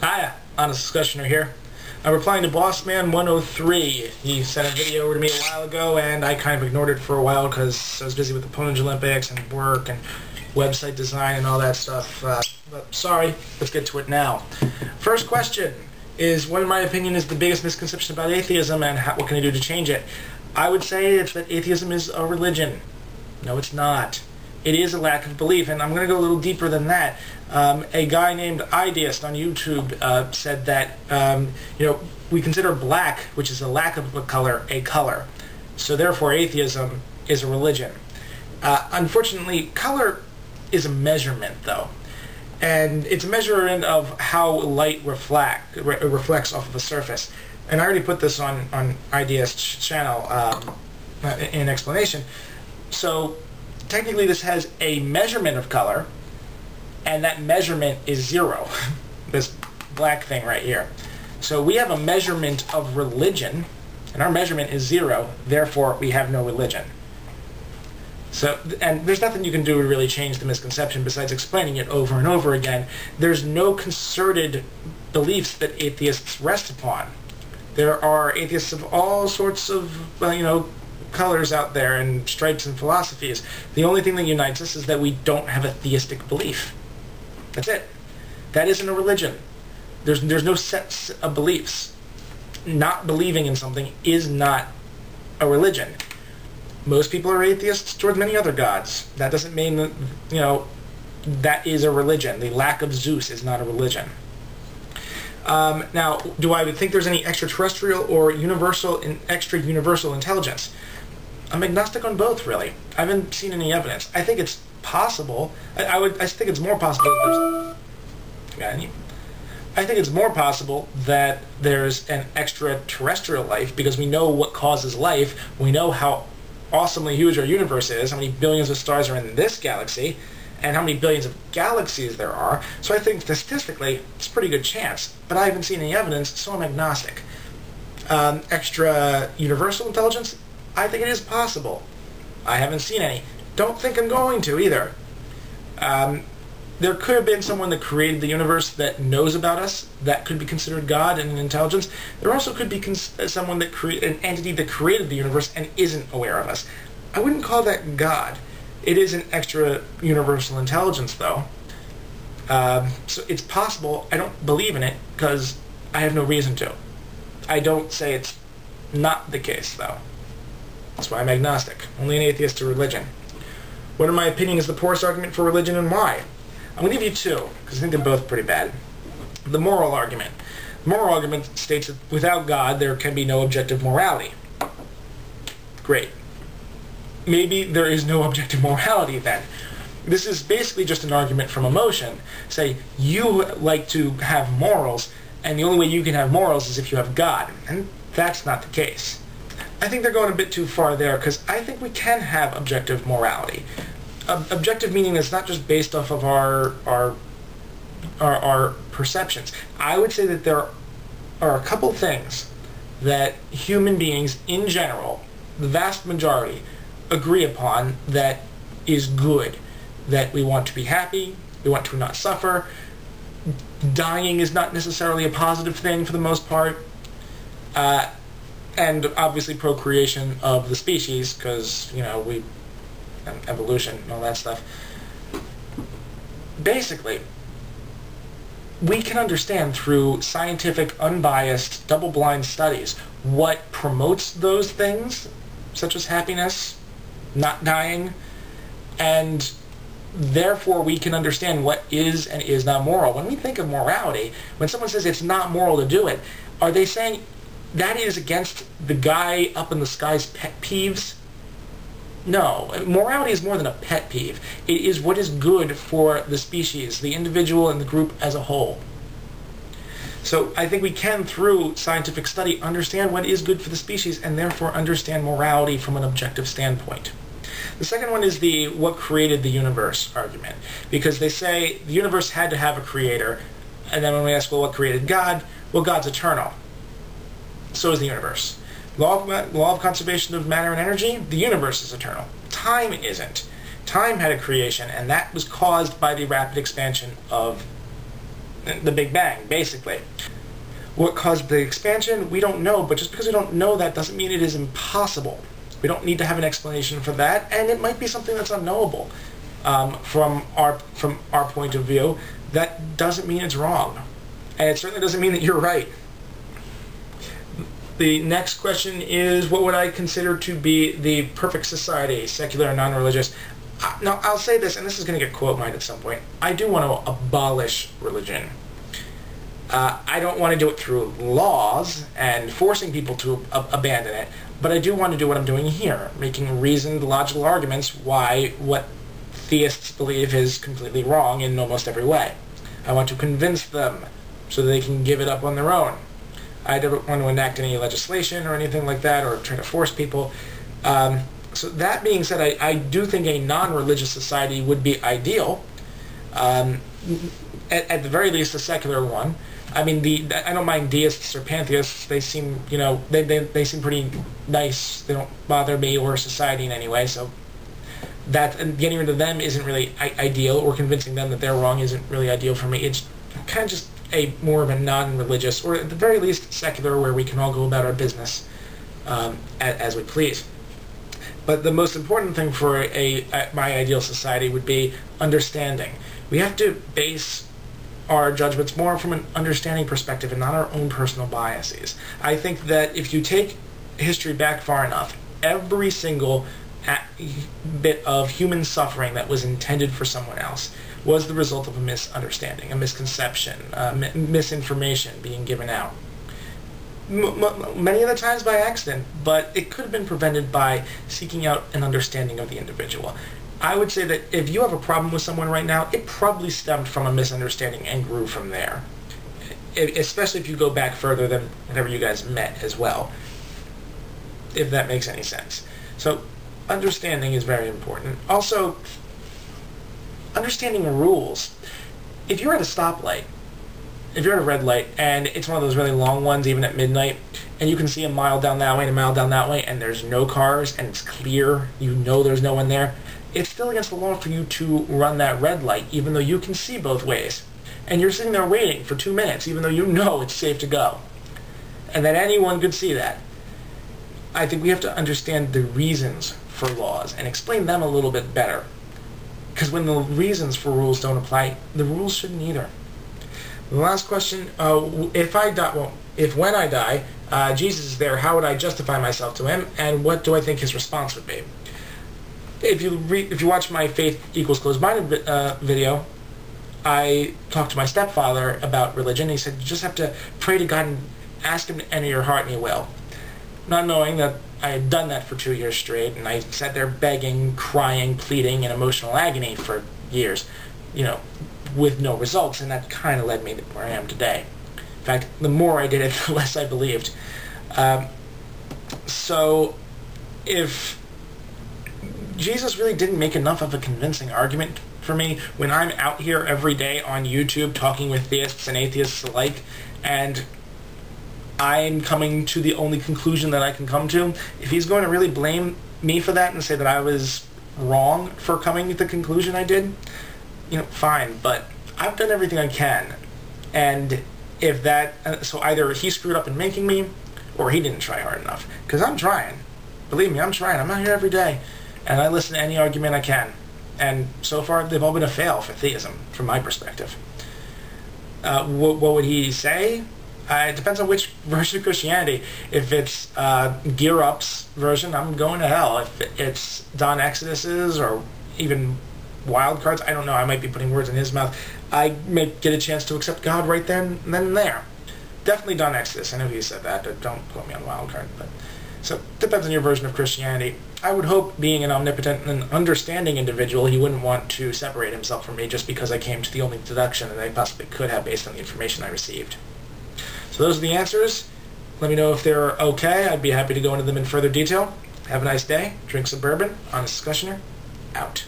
Hiya, Honest Discussioner here. I'm replying to Bossman 103. He sent a video over to me a while ago, and I kind of ignored it for a while because I was busy with the Pwnage Olympics and work and website design and all that stuff. But sorry, let's get to it now. First question is, what in my opinion is the biggest misconception about atheism, and what can I do to change it? I would say it's that atheism is a religion. No, it's not. It is a lack of belief, and I'm going to go a little deeper than that. A guy named Ideist on YouTube said that we consider black, which is a lack of a color. So therefore atheism is a religion. Unfortunately, color is a measurement, though. And it's a measurement of how light reflects off of a surface. And I already put this on Ideist's channel in explanation. So technically this has a measurement of color, and that measurement is 0. This black thing right here. So we have a measurement of religion, and our measurement is 0, therefore we have no religion. So, and there's nothing you can do to really change the misconception besides explaining it over and over again. There's no concerted beliefs that atheists rest upon. There are atheists of all sorts of, colors out there and stripes and philosophies. The only thing that unites us is that we don't have a theistic belief. That's it. That isn't a religion. There's no sets of beliefs. Not believing in something is not a religion. Most people are atheists towards many other gods. That doesn't mean that, that is a religion. The lack of Zeus is not a religion. Now, do I think there's any extraterrestrial or extra-universal intelligence? I'm agnostic on both, really. I haven't seen any evidence. I think it's possible. I think it's more possible that I think it's more possible that there's an extraterrestrial life, because we know what causes life. We know how awesomely huge our universe is, how many billions of stars are in this galaxy, and how many billions of galaxies there are. So I think statistically it's a pretty good chance, but I haven't seen any evidence, so I'm agnostic. Extra universal intelligence? I think it is possible. I haven't seen any. Don't think I'm going to either. There could have been someone that created the universe that knows about us. That could be considered God and an intelligence. There also could be someone that an entity that created the universe and isn't aware of us. I wouldn't call that God. It is an extra universal intelligence, though. So it's possible. I don't believe in it because I have no reason to. I don't say it's not the case, though. That's why I'm agnostic. Only an atheist to religion. What, in my opinion, is the poorest argument for religion, and why? I'm going to give you two, because I think they're both pretty bad. The moral argument. The moral argument states that without God, there can be no objective morality. Great. Maybe there is no objective morality then. This is basically just an argument from emotion. Say, you like to have morals, and the only way you can have morals is if you have God. And that's not the case. I think they're going a bit too far there, because I think we can have objective morality. Objective meaning is not just based off of our perceptions. I would say that there are a couple things that human beings in general, the vast majority, agree upon that is good. That we want to be happy, we want to not suffer. Dying is not necessarily a positive thing for the most part. And obviously procreation of the species, because, evolution and all that stuff. Basically, we can understand through scientific, unbiased, double-blind studies what promotes those things, such as happiness, not dying, and therefore we can understand what is and is not moral. When we think of morality, when someone says it's not moral to do it, are they saying that is against the guy up in the sky's pet peeves? No. Morality is more than a pet peeve. It is what is good for the species, the individual, and the group as a whole. So I think we can, through scientific study, understand what is good for the species and therefore understand morality from an objective standpoint. The second one is the what created the universe argument, because they say the universe had to have a creator, and then when we ask, well, what created God? Well, God's eternal. So is the universe. Law of conservation of matter and energy, the universe is eternal. Time isn't. Time had a creation, and that was caused by the rapid expansion of The Big Bang, basically. What caused the expansion, we don't know, but just because we don't know that doesn't mean it is impossible. We don't need to have an explanation for that, and it might be something that's unknowable. From our point of view, that doesn't mean it's wrong. And it certainly doesn't mean that you're right. The next question is, what would I consider to be the perfect society, secular and non-religious? Now, I'll say this, and this is going to get quote mined at some point. I do want to abolish religion. I don't want to do it through laws and forcing people to abandon it, but I do want to do what I'm doing here, making reasoned, logical arguments why what theists believe is completely wrong in almost every way. I want to convince them so that they can give it up on their own. I don't want to enact any legislation or anything like that or try to force people. So that being said, I do think a non-religious society would be ideal. At the very least, a secular one. I mean, I don't mind deists or pantheists. They seem, they seem pretty nice. They don't bother me or society in any way. So that getting rid of them isn't really ideal, or convincing them that they're wrong isn't really ideal for me. It's kind of just more of a non-religious, or at the very least secular, where we can all go about our business as we please. But the most important thing for my ideal society would be understanding. We have to base our judgments more from an understanding perspective and not our own personal biases. I think that if you take history back far enough, every single bit of human suffering that was intended for someone else was the result of a misunderstanding, a misconception, misinformation being given out. Many of the times by accident, but it could have been prevented by seeking out an understanding of the individual. I would say that if you have a problem with someone right now, it probably stemmed from a misunderstanding and grew from there. Especially if you go back further than whenever you guys met as well, if that makes any sense. So understanding is very important. Also, understanding rules. If you're at a stoplight, if you're at a red light, and it's one of those really long ones, even at midnight, and you can see a mile down that way and a mile down that way, and there's no cars, and it's clear, you know there's no one there, it's still against the law for you to run that red light, even though you can see both ways. And you're sitting there waiting for 2 minutes, even though you know it's safe to go. And that anyone could see that. I think we have to understand the reasons for laws and explain them a little bit better. Because when the reasons for rules don't apply, the rules shouldn't either. The last question, if when I die, Jesus is there, how would I justify myself to him, and what do I think his response would be? If you watch my Faith Equals Closed-Minded video, I talked to my stepfather about religion. He said, you just have to pray to God and ask him to enter your heart, and he will. Not knowing that I had done that for 2 years straight, and I sat there begging, crying, pleading in emotional agony for years, with no results, and that kind of led me to where I am today. In fact, the more I did it, the less I believed. So, if Jesus really didn't make enough of a convincing argument for me when I'm out here every day on YouTube talking with theists and atheists alike, and I'm coming to the only conclusion that I can come to, if he's going to really blame me for that and say that I was wrong for coming to the conclusion I did, fine, but I've done everything I can. And if that, so either he screwed up in making me, or he didn't try hard enough. Because I'm trying. Believe me, I'm trying. I'm out here every day. And I listen to any argument I can. And so far, they've all been a fail for theism, from my perspective. What would he say? It depends on which version of Christianity. If it's Gear Up's version, I'm going to hell. If it's Don Exodus's, or even Wild Cards, I don't know, I might be putting words in his mouth, I may get a chance to accept God right then and there. Definitely Don Exodus. I know he said that, but don't quote me on Wild Card. But so it depends on your version of Christianity. I would hope, being an omnipotent and understanding individual, he wouldn't want to separate himself from me just because I came to the only deduction that I possibly could have based on the information I received. So those are the answers. Let me know if they're okay. I'd be happy to go into them in further detail. Have a nice day. Drink some bourbon. Honest Discussioner. Out.